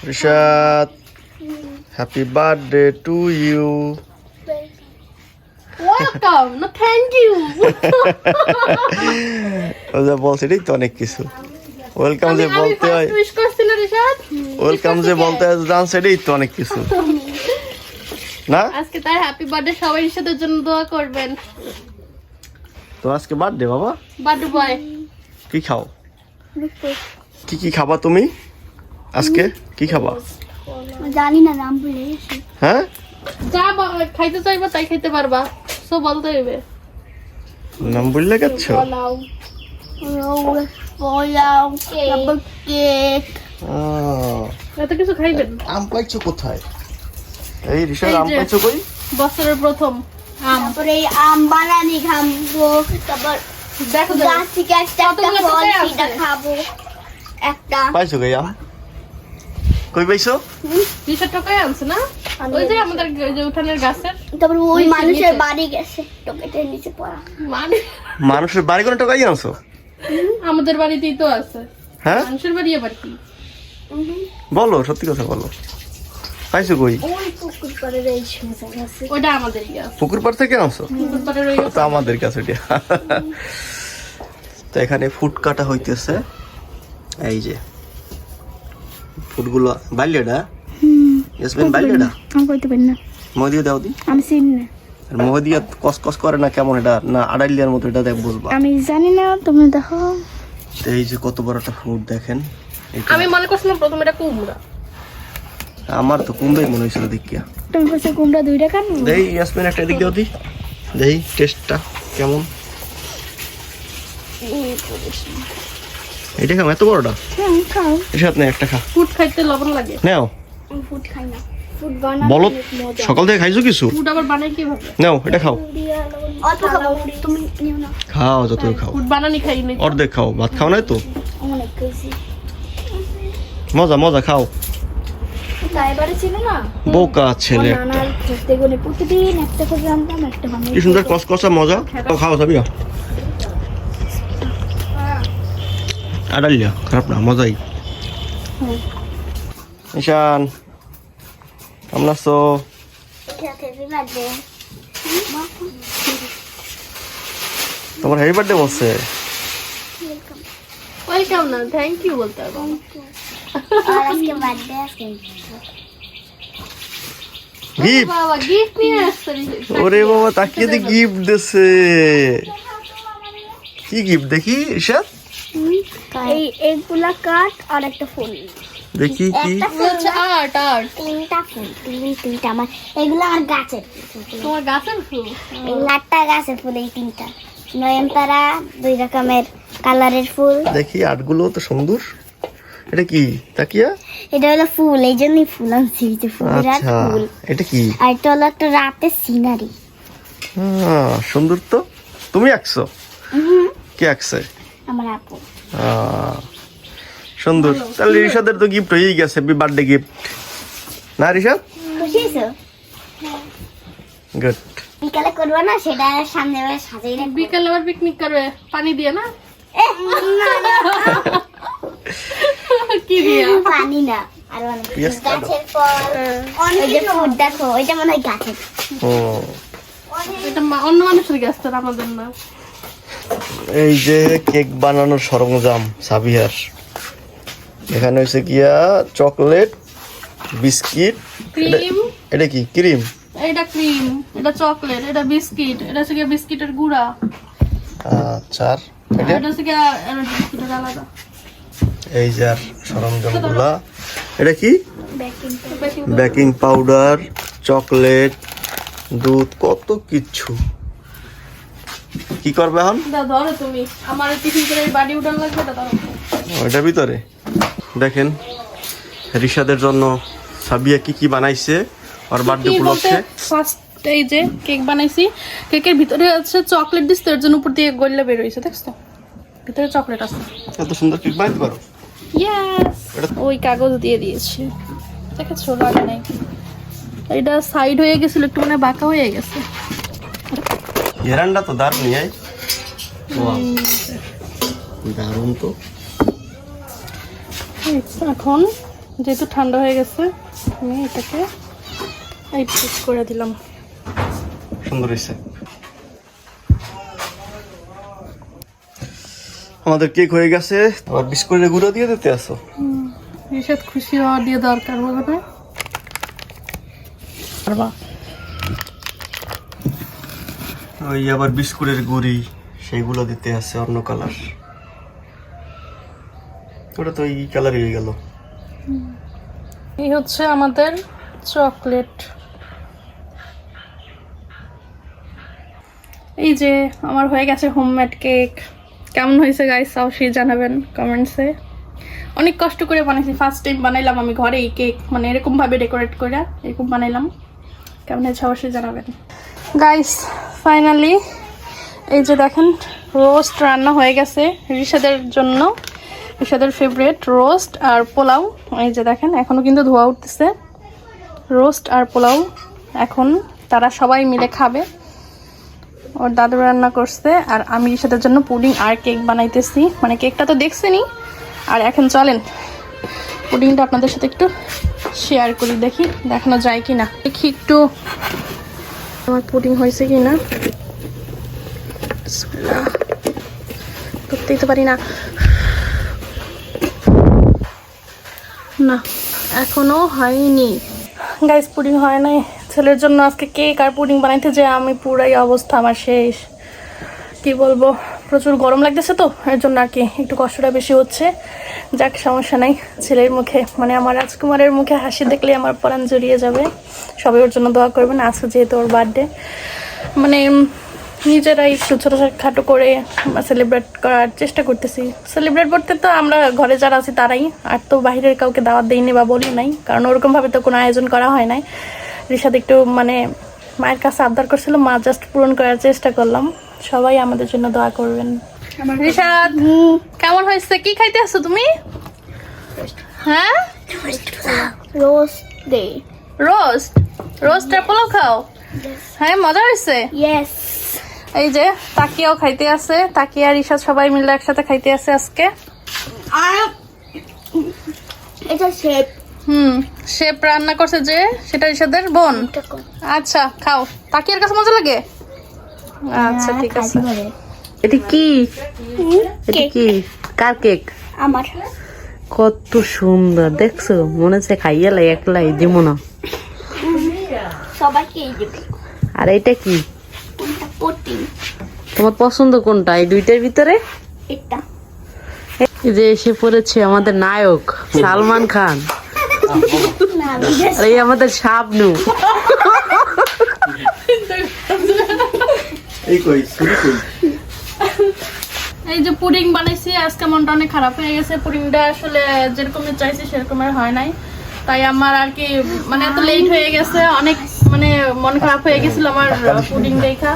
Rishad, happy birthday to you. Welcome, না thank you. ও যা বলছে এটাই তো অনেক কিছু। ওয়েলকাম যে বলতে হয়, উইশ করছি না রিশাদ? ওয়েলকাম যে বলতে হয় জানছে এটাই তো অনেক কিছু না। আজকে তার হ্যাপি বার্থডে, সবাই রিশাদের জন্য দোয়া করবেন। তো আজকে বার্থডে বাবা, বার্থডে বয়। কি খাও? কি কি খাবা তুমি আজকে? কি খাবা? জানি না, নাম ভুলে গেছি। হ্যাঁ, যা খাইতে চাইবা তাই খাইতে পারবা, সব বলতে হইবে। নাম ভুলে গেছো? পোলাও, পোলাও, তারপর কেক। এত কিছু খাইবেন? আম পাইছো কোথায়? এই রিশাদ, এই আম যে। পাইছো কই? বছরের প্রথম আম। তারপরে এই আম বানানি খাবো, তারপর দেখো গাছ থেকে একটা কতগুলো ফল কোথায় আছে? সেটা খাবো একটা। পাইছো কই আম? কই পাইছো? রিশাদ টকায় আনছে না? ওই যে আমাদের যে উঠানের গাছের তারপর ওই নিচে, মানুষের নিচে। বাড়ি গেছে, টকেটের নিচে পড়া। মানে মানুষের বাড়ি কোনো টাকাই আনছো? আমাদের বাড়িতেই তো আছে। হ্যাঁ, মানুষের বাড়ি আবার কি? বলো সত্যি কথা বলো, পাইছো কই? ওই পুকুর পাড়ের এই সোজা গেছে। ওইটা আমাদেরই আছে। পুকুর পাড় থেকে আনছো? পুকুর পাড়ের ওই তো আমাদের কাছে এটা। তো এখানে ফুড কাটা হইতেছে, এই যে ফুডগুলো বাইলেডা, ইয়াসমিন বাইলেডা আমি কইতে পারি না, মহদিয়া দাও দি। আমি চিনি না, আর মহদিয়া কস করে না কেমন, এটা না আড়াইলিয়ার মতো, এটা দেখ বুঝবা। আমি জানি না, তুমি দেখো। তো এই যে কত বড় একটা ফুড দেখেন। এটা আমি মনে করছিলাম প্রথমে এটা কুমড়া। আমার তো কুমড়াই মনে হয়েছিল দেখিয়া। তুমি কাছে কুমড়া 2 টাকা না? দেই ইয়াসমিন একটা এদিক দাও দি, দেই টেস্টটা কেমন। এটা খাও, এত বড়টা? হ্যাঁ খাও। এর সাথে নে, একটা খা, ফুড খাইতে লবণ লাগে। নাও। আমি ফুড খাই না, ফুড বানানো বলো, অনেক মজা। সকাল থেকে খাইছো কিছু? ফুড আবার বানাই কিভাবে? নাও এটা খাও, অল্প খাবো, তুমি নিও না। খাও যত খাও, ফুড বানানি খাই নাই। অর্ধেক খাও, ভাত খাও নাই তো? অনেক খাইছি। মজা মজা খাও। এবারে ছিল না, বোকা ছেলে একটা। নানার খেতে গেলে প্রতিদিন একটা করে আনতাম, একটা বানিয়ে কি সুন্দর কসকসা মজা। খাও খাও সাবিয়া, আড়াইলিয়া খারাপ না, মজাই। ঈশান কেমন আছো? তোমার হ্যাপি বার্থডে বলছে। ওয়েলকাম না, থ্যাংক ইউ বলতে হবে। গিফট, বাবা গিফট নিয়ে আসছে। ওরে বাবা তাকিয়ে দি গিফট দিছে। কি গিফট দেখি ঈশান? এই এগুলা কাঠ আর একটা ফুল, দেখি কি? আচ্ছা আর্ট আর্ট। তিনটা ফুল, তিনটা আমার, এগুলো আমার গাছের ফুল। তোমার গাছের ফুল? এগুলো 8টা গাছের ফুল, এই 3টা নয়নতারা, 2 রকমের কালারের ফুল। দেখি আর্টগুলো তো সুন্দর। এটা কি তাকিয়া? এটা হলো ফুল, এই জন্যই ফুল আনছি, এই যে ফুল আর আচ্ছা, ফুল। এটা কি? আর এটা হলো একটা রাতের সিনারি। সুন্দর তো। তুমি আঁকছো? কে আঁকছে? আমার আপু। সুন্দর। তাহলে রিশাদের তো গিফট হয়েই গেছে, হ্যাপি বার্থডে গিফট না রিশাদ? খুশি হয়েছো? গুড। বিকালে করবো না, সেটা সামনে সাজাই রাখবো। বিকালে আবার পিকনিক করবে পানি দিয়ে না? কি দিয়ে? পানি না, আর অনেক Yes, গাছের ফল, ওই যে ফুল দেখো, ওইটা মনে হয় গাছের। ও এটা অন্য মানুষের গাছ, তো আমাদের না। এই যে কেক বানানোর সরঞ্জাম সাবিহার। এখানে হচ্ছে গিয়া চকলেট, বিস্কিট, ক্রিম, এটা কি ক্রিম? এটা ক্রিম, এটা চকলেট, এটা বিস্কিট, এটা হচ্ছে গিয়ে বিস্কিটের গুঁড়া, আচ্ছা আর আর এটা? এটা হচ্ছে গিয়ে বিস্কিটের আলাদা। এই যে আর সরঞ্জামগুলা। এটা কি? বেকিং বেকিং পাউডার, চকলেট, দুধ, কত কিছু। কি করবে এখন? দাও, ধরো তুমি। আমার টিফিন করে বাড়ি উঠান লাগবে, এটা ধরো। ওইটার ভিতরে দেখেন রিশাদের জন্য সাবিয়া কি কি বানাইছে ওর বার্থডে কি বলতে, উপলক্ষে। ফার্স্ট এই যে কেক বানাইছি, কেকের ভিতরে আছে চকলেট দিচ্ছে, এর জন্য উপর দিয়ে গল্লা বের হইছে, দেখছো? ভিতরে চকলেট আছে। এত সুন্দর কেক বানাইতে পারো? ইয়েস, ওই কাগজ দিয়ে দিয়েছি, দেখেছো? লাগে নাই। এটা সাইড হয়ে গেছিল, একটু মানে বাঁকা হয়ে গেছে। ঘেরানটা তো দারুণ, দারুণ তো। এখন যেহেতু ঠান্ডা হয়ে গেছে আমি এটাকে এই পিস করে দিলাম। সুন্দর হয়েছে। আমাদের কেক হয়ে গেছে, আবার বিস্কুটের গুঁড়ো দিয়ে দিতে আসো। রিশাদ খুশি হওয়া দিয়ে দরকার বলো না? ওই আবার বিস্কুটের গুঁড়ি সেইগুলো দিতে আছে অন্য কালার, ওটা তো এই কালারই হয়ে গেল। এই হচ্ছে আমাদের চকলেট। এই যে আমার হয়ে গেছে হোমমেড কেক। কেমন হয়েছে গাইস অবশ্যই জানাবেন কমেন্টসে। অনেক কষ্ট করে বানাইছি, ফার্স্ট টাইম বানাইলাম আমি ঘরে এই কেক, মানে এরকম ভাবে ডেকোরেট করে এরকম বানাইলাম। কেমন হয়েছে অবশ্যই জানাবেন গাইস। ফাইনালি এই যে দেখেন রোস্ট রান্না হয়ে গেছে রিশাদের জন্য, রিশাদের ফেভারিট রোস্ট আর পোলাও। এই যে দেখেন এখনো কিন্তু ধোয়া উঠতেছে। রোস্ট আর পোলাও এখন তারা সবাই মিলে খাবে। ওর দাদু রান্না করছে আর আমি রিশাদের জন্য পুডিং আর কেক বানাইতেছি। মানে কেকটা তো দেখছেনই, আর এখন চলেন পুডিংটা আপনাদের সাথে একটু শেয়ার করি, দেখি দেখানো যায় কি না। দেখি একটু আমার পুডিং হয়েছে কি না। বিসমিল্লাহ, করতেই তো পারি না, না এখনো হয়নি গাইস, পুডিং হয় নাই। ছেলের জন্য আজকে কেক আর পুডিং বানাইতে যে আমি পুরাই অবস্থা আমার শেষ। কি বলবো, প্রচুর গরম লাগতেছে তো এর জন্য আর কি একটু কষ্টটা বেশি হচ্ছে। যাক সমস্যা নাই, ছেলের মুখে মানে আমার রাজকুমারের মুখে হাসি দেখলে আমার পরাণ জড়িয়ে যাবে। সবাই ওর জন্য দোয়া করবেন। আজকে যেহেতু ওর বার্থডে, মানে নিজেরাই একটু ছোটোখাটো করে সেলিব্রেট করার চেষ্টা করতেছি। সেলিব্রেট করতে তো আমরা ঘরে যারা আছি তারাই, আর তো বাইরের কাউকে দাওয়াত দিইনি বা বলি নাই, কারণ ওরকমভাবে তো কোনো আয়োজন করা হয় নাই। রিশাদ একটু মানে মায়ের কাছে আবদার করছিল, মা জাস্ট পূরণ করার চেষ্টা করলাম। সবাই আমাদের জন্য দোয়া করবেন। রিশাদ কেমন হয়েছে? কি খাইতে আসছো তুমি? হ্যাঁ রোস্ট দে। রোস্ট? রোস্ট আর পোলাও খাও? হ্যাঁ মজা হয়েছে। ইয়েস। এই যে তাকিয়াও খাইতে আছে, তাকিয়া আর রিশাদ সবাই মিলে একসাথে খাইতে আছে আজকে। আর এটা শেপ। শেপ রান্না করছে যে, সেটা রিশাদের বোন। আচ্ছা খাও। তাকিয়ার কাছে মজা লাগে? আচ্ছা ঠিক আছে। এটা কি? এটা কি? কার কেক? আমার। কত সুন্দর দেখছো, মনে হচ্ছে খাইয়ালাই একলাই দিব না। সবাইকে দেবে। আর এটা কি? পুডিং। তোমার পছন্দ কোনটা এই দুইটার ভিতরে? এটা। এই যে এসে পড়েছে আমাদের নায়ক সালমান খান, না আর এই আমাদের শাবনু। এই কই শুরু কই। এই যে পুডিং বানাইছি আজকে, মনটা অনেক খারাপ হয়ে গেছে। পুডিংটা আসলে যেরকমের চাইছি সেরকমের হয় নাই, তাই আমার আর কি মানে এত লেট হয়ে গেছে, অনেক মানে মন খারাপ হয়ে গেছিল আমার পুডিং দেখা।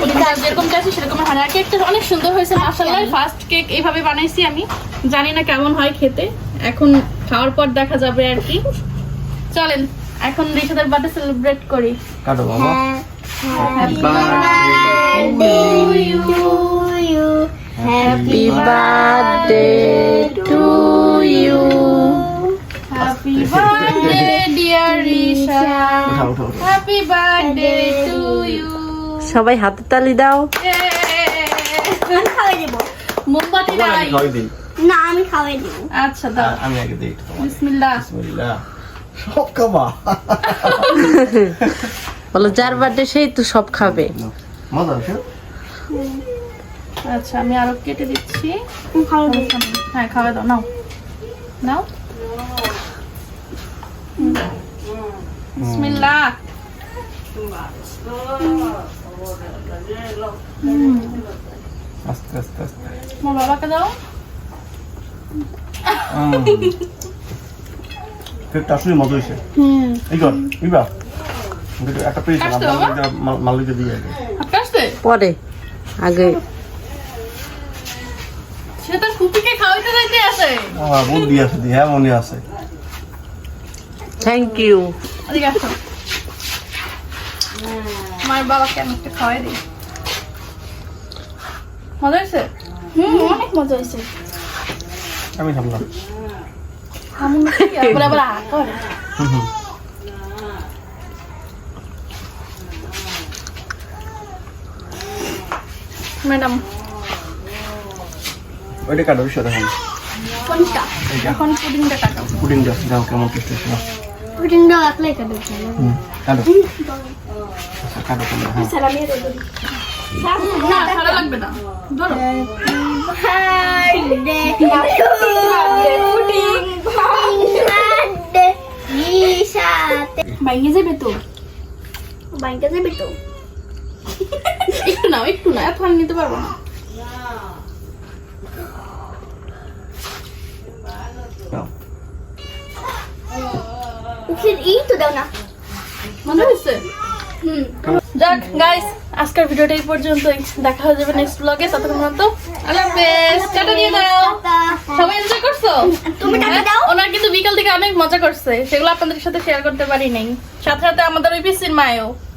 পুডিংটা যেরকম চাইছি সেরকম হয় না। আর কেকটা অনেক সুন্দর হয়েছে মাশাআল্লাহ। ফার্স্ট কেক এইভাবে বানাইছি আমি, জানি না কেমন হয় খেতে, এখন খাওয়ার পর দেখা যাবে আর কি। চলেন এখন রিশাদের বার্থডে সেলিব্রেট করি। কাটো বাবা। Happy birthday to you. Happy birthday dear Rishad, উঠাও উঠাও। Happy birthday to you. সবাই হাতে তালি দাও। আমি খাওয়াই দেবো। মোমবাতি নাই? খাওয়াই দিই। না আমি খাওয়াই দেবো। আচ্ছা দাও। আমি আগে দিই একটু তোমার। বিসমিল্লাহ। বিসমিল্লাহ। সব খাবা। বলো যার বার্থডে সেই তো সব খাবে। মজা হচ্ছে। আচ্ছা আমি আরো কেটে দিচ্ছি। আমি খাওয়াই দেবো। হ্যাঁ খাওয়া দাও, নাও নাও। বিসমিল্লাহ। আস্তে আস্তে আস্তে। আমার বাবাকে দাও। কেকটা আসলে মজা হয়েছে। এই কর ইবা একটা পিস আসতে বাবা? মালিকে দিয়ে আগে। আপনি আসতে? পরে আগে সে তার ফুপিকে খাওয়াইতে যাইতে আছে। বুদ্ধি আছে দি, হ্যাঁ মনে আছে। Thank you. এদিকে আসো। আমার বাবাকে আমি একটু খাওয়াই দিই। মজা হয়েছে? অনেক মজা হয়েছে। আমি থামলাম। খামু না কি আবার আবার আ করে ম্যাডাম ওইটা কাটো রিশাদ এখন কোনটা এখন পুডিংটা কাটাও পুডিংটা দাও কেমন টেস্ট হয়েছে না পুডিংটা অ্যাপ্লাই করে দিতে কাটো আচ্ছা কাটো তুমি হ্যাঁ সালামি রে দিই না সারা লাগবে না ধরো বার্থডে পুডিং বার্থডে রিশাতে বাইঙ্গে যাবে তো বাইকে যাবি তো একটু না এত আমি নিতে পারবো না দাও এই তো দাও না মজা হয়েছে যাক গাইস আজকের ভিডিওটা এই পর্যন্তই দেখা হয়ে যাবে নেক্সট ব্লগে ততক্ষণ পর্যন্ত আল্লাহ হাফেজ টাটা দিয়ে দাও সবাই এনজয় করছো তুমি টাকা দাও। ওনার কিন্তু বিকাল থেকে অনেক মজা করছে সেগুলো আপনাদের সাথে শেয়ার করতে পারি নাই সাথে সাথে আমাদের ওই পিসির মায়েও